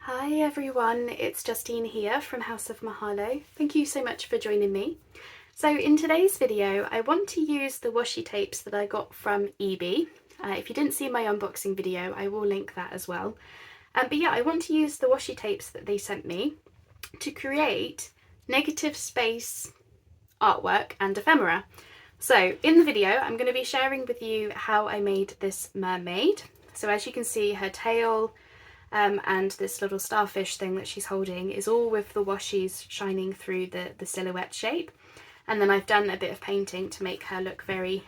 Hi everyone, it's Justine here from House of Mahalo. Thank you so much for joining me. So in today's video, I want to use the washi tapes that I got from eBay. If you didn't see my unboxing video, I will link that as well. But yeah, I want to use the washi tapes that they sent me to create negative space artwork and ephemera. So in the video, I'm going to be sharing with you how I made this mermaid. So as you can see, her tail and this little starfish thing that she's holding is all with the washies shining through the silhouette shape. And then I've done a bit of painting to make her look very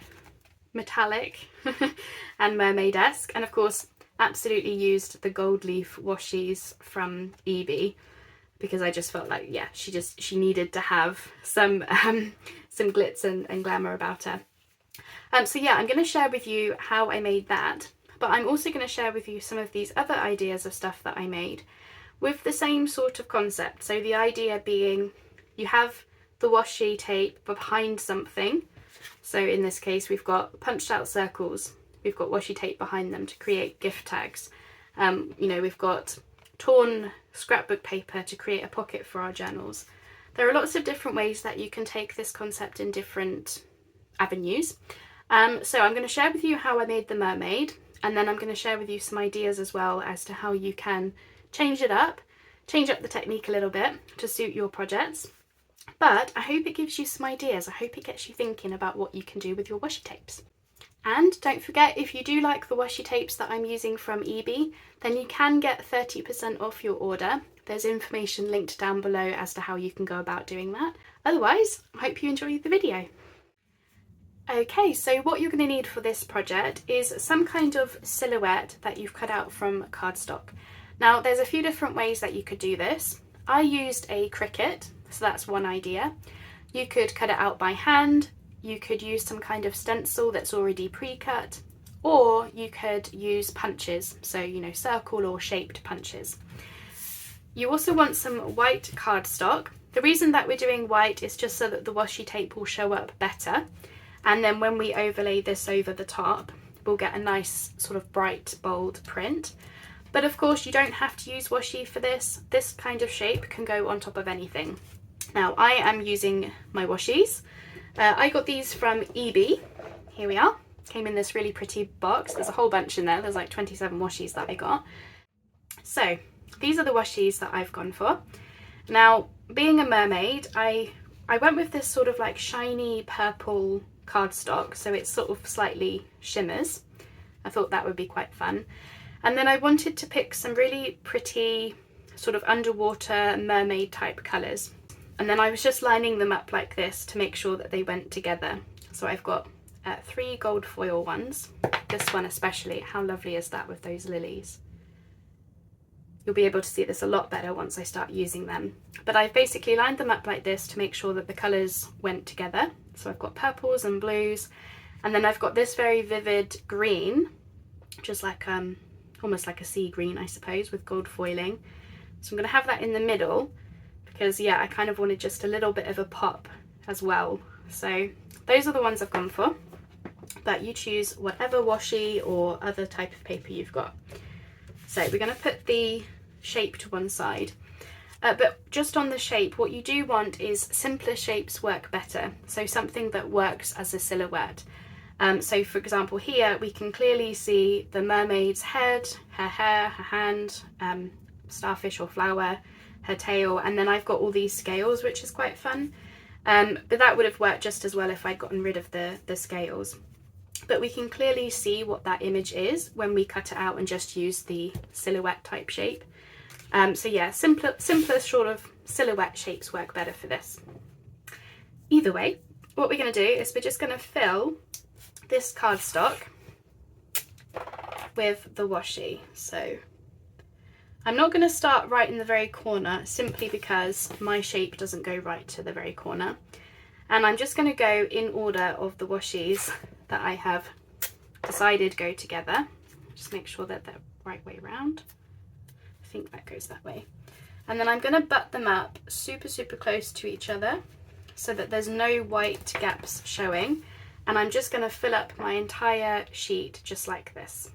metallic and mermaid-esque. And of course, absolutely used the gold leaf washies from eBay because I just felt like, yeah, she needed to have some glitz and glamour about her. So yeah, I'm going to share with you how I made that. But I'm also going to share with you some of these other ideas of stuff that I made with the same sort of concept. So the idea being you have the washi tape behind something. So in this case, we've got punched out circles. We've got washi tape behind them to create gift tags. We've got torn scrapbook paper to create a pocket for our journals. There are lots of different ways that you can take this concept in different avenues. So I'm going to share with you how I made the mermaid. And then I'm going to share with you some ideas as well as to how you can change up the technique a little bit to suit your projects. But I hope it gives you some ideas. I hope it gets you thinking about what you can do with your washi tapes. And don't forget, if you do like the washi tapes that I'm using from eBay, then you can get 30% off your order. There's information linked down below as to how you can go about doing that. Otherwise, I hope you enjoy the video. Okay, so what you're going to need for this project is some kind of silhouette that you've cut out from cardstock. Now, there's a few different ways that you could do this. I used a Cricut, so that's one idea. You could cut it out by hand, you could use some kind of stencil that's already pre-cut, or you could use punches, so circle or shaped punches. You also want some white cardstock. The reason that we're doing white is just so that the washi tape will show up better. And then when we overlay this over the top, we'll get a nice sort of bright, bold print. But of course, you don't have to use washi for this. This kind of shape can go on top of anything. Now, I am using my washies. I got these from eBay. Here we are. Came in this really pretty box. There's a whole bunch in there. There's like 27 washies that I got. So these are the washies that I've gone for. Now, being a mermaid, I went with this sort of like shiny purple cardstock, so it sort of slightly shimmers. I thought that would be quite fun. And then I wanted to pick some really pretty sort of underwater mermaid type colours. And then I was just lining them up like this to make sure that they went together. So I've got 3 gold foil ones. This one especially, how lovely is that with those lilies? You'll be able to see this a lot better once I start using them. But I've basically lined them up like this to make sure that the colours went together. So I've got purples and blues, and then I've got this very vivid green, just like almost like a sea green, I suppose, with gold foiling. So I'm going to have that in the middle because, yeah, I kind of wanted just a little bit of a pop as well. So those are the ones I've gone for, but you choose whatever washi or other type of paper you've got. So we're going to put the shape to one side. But just on the shape, what you do want is simpler shapes work better. So something that works as a silhouette. So for example, here we can clearly see the mermaid's head, her hair, her hand, starfish or flower, her tail, and then I've got all these scales, which is quite fun. But that would have worked just as well if I'd gotten rid of the scales. But we can clearly see what that image is when we cut it out and just use the silhouette type shape. So yeah, simpler sort of silhouette shapes work better for this. Either way, what we're going to do is we're just going to fill this cardstock with the washi. So I'm not going to start right in the very corner simply because my shape doesn't go right to the very corner. And I'm just going to go in order of the washies that I have decided go together. Just make sure that they're the right way around. I think that goes that way. And then I'm going to butt them up super close to each other so that there's no white gaps showing. And I'm just going to fill up my entire sheet just like this.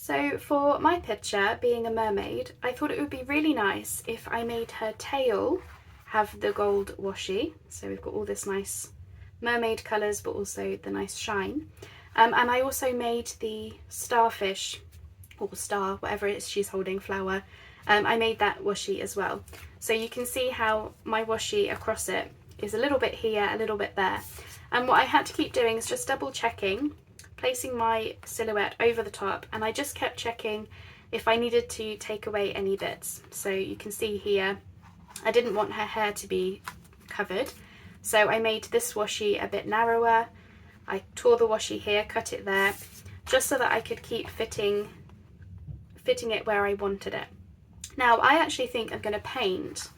So for my picture, being a mermaid, I thought it would be really nice if I made her tail have the gold washi. So we've got all this nice mermaid colours, but also the nice shine. And I also made the starfish, or star, whatever it is she's holding, flower. I made that washi as well. So you can see how my washi across it is a little bit here, a little bit there. And what I had to keep doing is just double checking, placing my silhouette over the top, and I just kept checking if I needed to take away any bits. So you can see here, I didn't want her hair to be covered, so I made this washi a bit narrower. I tore the washi here, cut it there, just so that I could keep fitting it where I wanted it. Now I actually think I'm going to paint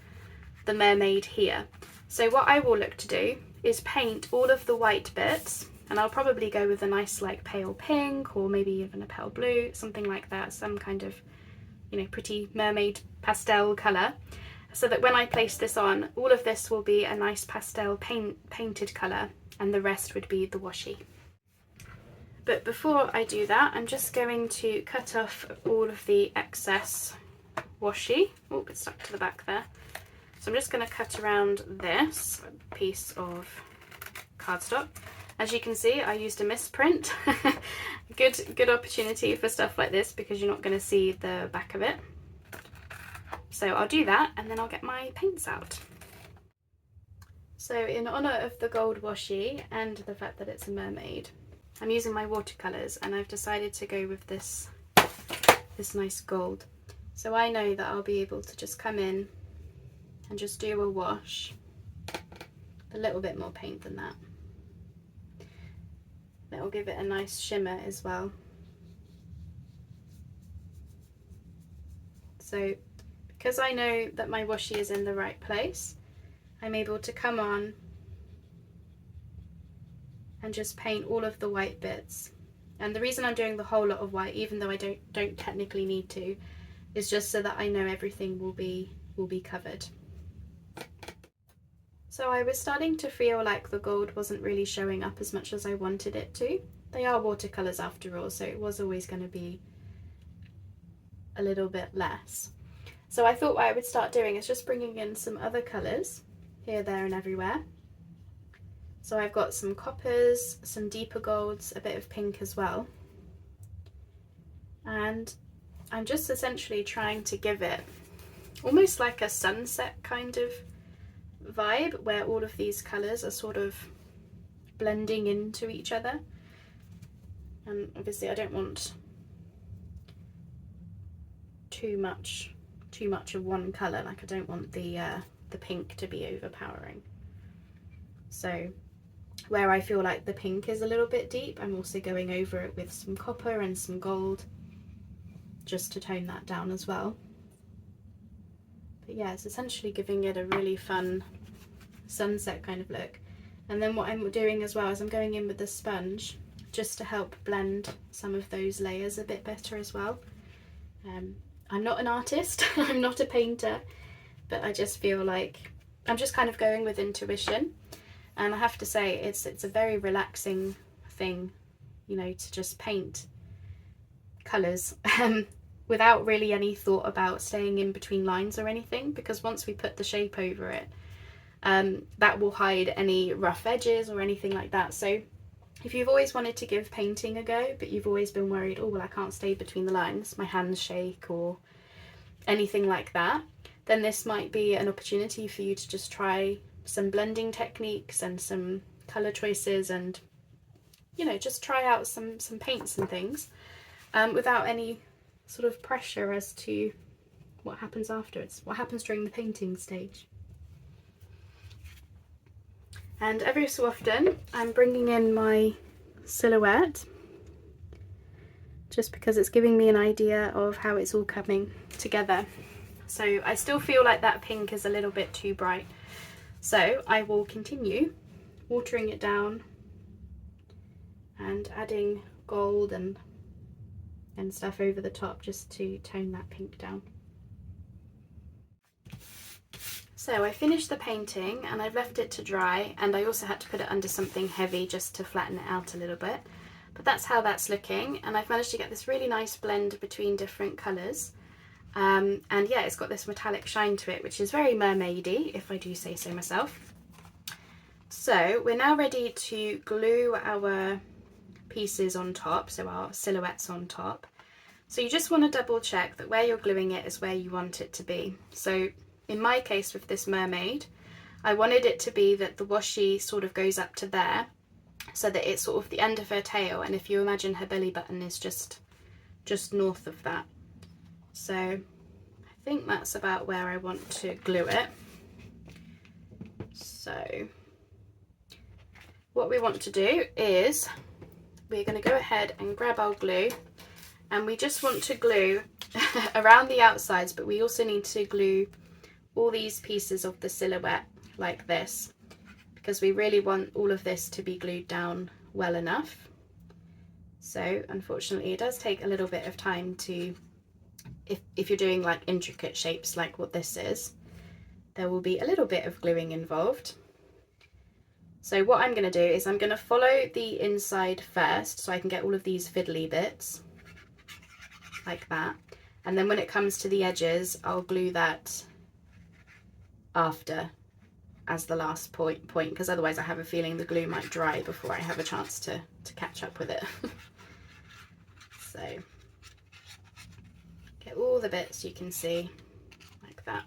the mermaid here. So what I will look to do is paint all of the white bits, and I'll probably go with a nice like pale pink, or maybe even a pale blue, something like that, some kind of, you know, pretty mermaid pastel colour, so that when I place this on, all of this will be a nice pastel painted colour, and the rest would be the washi. But before I do that, I'm just going to cut off all of the excess washi. Oh, it's stuck to the back there. So I'm just going to cut around this piece of cardstock. As you can see, I used a misprint. Good opportunity for stuff like this, because you're not going to see the back of it. So I'll do that, and then I'll get my paints out. So in honour of the gold washi and the fact that it's a mermaid, I'm using my watercolours, and I've decided to go with this nice gold. So I know that I'll be able to just come in and just do a wash, a little bit more paint than that. That will give it a nice shimmer as well. So because I know that my washi is in the right place, I'm able to come on and just paint all of the white bits. And the reason I'm doing the whole lot of white, even though I don't technically need to, is just so that I know everything will be covered. So I was starting to feel like the gold wasn't really showing up as much as I wanted it to. They are watercolours after all, so it was always going to be a little bit less. So I thought what I would start doing is just bringing in some other colours, here, there and everywhere. So I've got some coppers, some deeper golds, a bit of pink as well. And I'm just essentially trying to give it almost like a sunset kind of vibe, where all of these colours are sort of blending into each other. And obviously I don't want too much of one colour, like I don't want the pink to be overpowering. So where I feel like the pink is a little bit deep, I'm also going over it with some copper and some gold, just to tone that down as well. But yeah, it's essentially giving it a really fun sunset kind of look. And then what I'm doing as well is I'm going in with the sponge just to help blend some of those layers a bit better as well. I'm not an artist, I'm not a painter, but I just feel like I'm just kind of going with intuition. And I have to say, it's a very relaxing thing, you know, to just paint colours without really any thought about staying in between lines or anything, because once we put the shape over it, that will hide any rough edges or anything like that. So if you've always wanted to give painting a go, but you've always been worried, oh well, I can't stay between the lines, my hands shake or anything like that, then this might be an opportunity for you to just try some blending techniques and some colour choices, and you know, just try out some paints and things without any sort of pressure as to what happens afterwards, what happens during the painting stage. And every so often I'm bringing in my silhouette, just because it's giving me an idea of how it's all coming together. So I still feel like that pink is a little bit too bright, so I will continue watering it down and adding gold and stuff over the top just to tone that pink down. So I finished the painting and I've left it to dry, and I also had to put it under something heavy just to flatten it out a little bit. But that's how that's looking, and I've managed to get this really nice blend between different colours. And yeah, it's got this metallic shine to it, which is very mermaidy, if I do say so myself. So we're now ready to glue our pieces on top, so our silhouettes on top. So you just want to double check that where you're gluing it is where you want it to be. So in my case with this mermaid, I wanted it to be that the washi sort of goes up to there, so that it's sort of the end of her tail, and if you imagine her belly button is just north of that. So I think that's about where I want to glue it. So what we want to do is we're going to go ahead and grab our glue, and we just want to glue around the outsides, but we also need to glue all these pieces of the silhouette like this, because we really want all of this to be glued down well enough. So unfortunately it does take a little bit of time to, if you're doing like intricate shapes like what this is, there will be a little bit of gluing involved. So what I'm going to do is I'm going to follow the inside first so I can get all of these fiddly bits like that, and then when it comes to the edges I'll glue that after as the last point, because otherwise I have a feeling the glue might dry before I have a chance to catch up with it. So get all the bits you can see like that.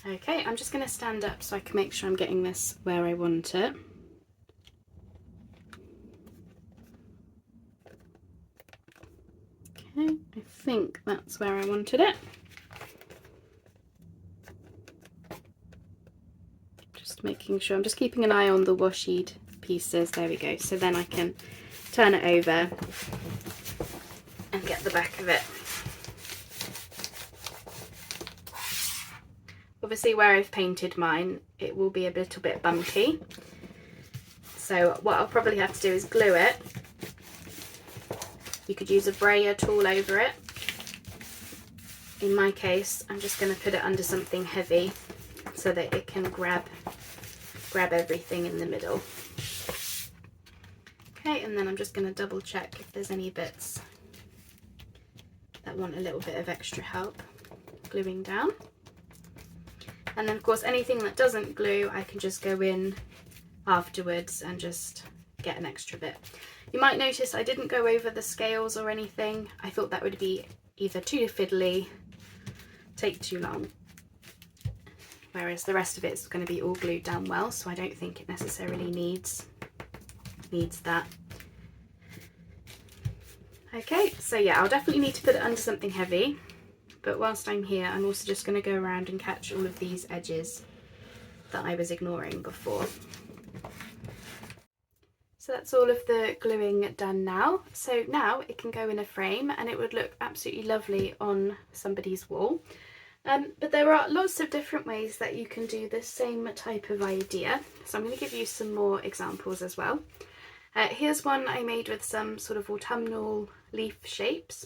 Okay, I'm just going to stand up so I can make sure I'm getting this where I want it. Okay, I think that's where I wanted it. Just making sure, I'm just keeping an eye on the washied pieces. There we go. So then I can turn it over and get the back of it. Obviously where I've painted mine, it will be a little bit bumpy. So what I'll probably have to do is glue it. You could use a brayer tool over it. In my case, I'm just going to put it under something heavy so that it can grab everything in the middle. Okay, and then I'm just going to double check if there's any bits that want a little bit of extra help gluing down. And then of course anything that doesn't glue, I can just go in afterwards and just get an extra bit. You might notice I didn't go over the scales or anything. I thought that would be either too fiddly, take too long, whereas the rest of it is going to be all glued down well, so I don't think it necessarily needs that. Okay, so yeah, I'll definitely need to put it under something heavy, but whilst I'm here I'm also just going to go around and catch all of these edges that I was ignoring before. So that's all of the gluing done now. So now it can go in a frame and it would look absolutely lovely on somebody's wall. But there are lots of different ways that you can do this same type of idea. So I'm going to give you some more examples as well. Here's one I made with some sort of autumnal leaf shapes.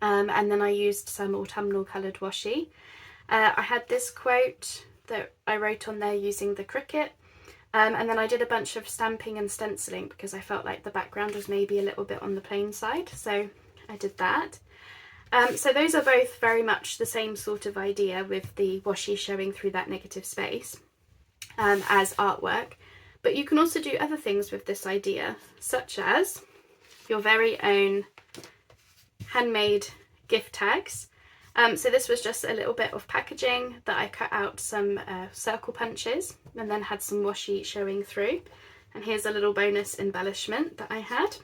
And then I used some autumnal coloured washi. I had this quote that I wrote on there using the Cricut. And then I did a bunch of stamping and stenciling because I felt like the background was maybe a little bit on the plain side, so I did that. So those are both very much the same sort of idea, with the washi showing through that negative space as artwork. But you can also do other things with this idea, such as your very own handmade gift tags. So this was just a little bit of packaging that I cut out some circle punches and then had some washi showing through. And here's a little bonus embellishment that I had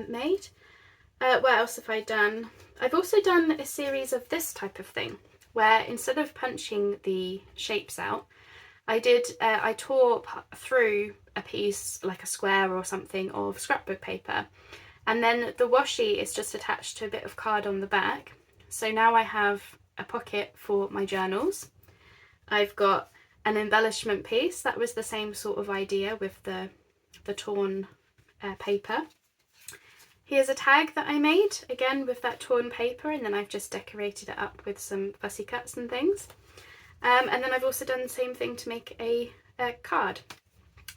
made. What else have I done? I've also done a series of this type of thing, where instead of punching the shapes out, I tore through a piece, like a square or something, of scrapbook paper. And then the washi is just attached to a bit of card on the back. So now I have a pocket for my journals. I've got an embellishment piece. That was the same sort of idea with the torn paper. Here's a tag that I made, again with that torn paper, and then I've just decorated it up with some fussy cuts and things. And then I've also done the same thing to make a card.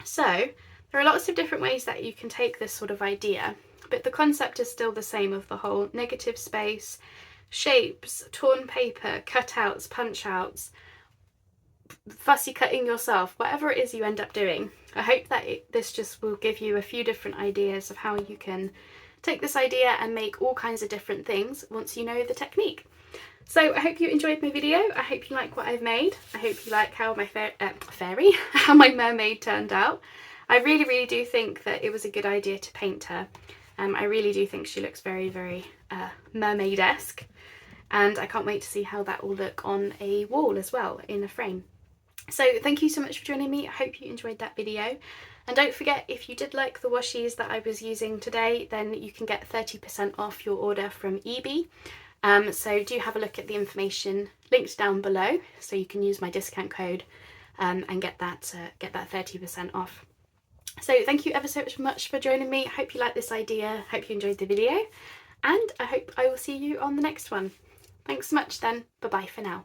So there are lots of different ways that you can take this sort of idea, but the concept is still the same of the whole negative space, shapes, torn paper, cutouts, punch outs, fussy cutting yourself, whatever it is you end up doing. I hope that this just will give you a few different ideas of how you can take this idea and make all kinds of different things once you know the technique. So I hope you enjoyed my video. I hope you like what I've made. I hope you like how my how my mermaid turned out. I really do think that it was a good idea to paint her. I really do think she looks very mermaid-esque, and I can't wait to see how that will look on a wall as well, in a frame. So thank you so much for joining me. I hope you enjoyed that video. And don't forget, if you did like the washies that I was using today, then you can get 30% off your order from Peasy. So do have a look at the information linked down below, so you can use my discount code and get that 30% off. So thank you ever so much for joining me. I hope you liked this idea. Hope you enjoyed the video, and I hope I will see you on the next one. Thanks so much then. Bye bye for now.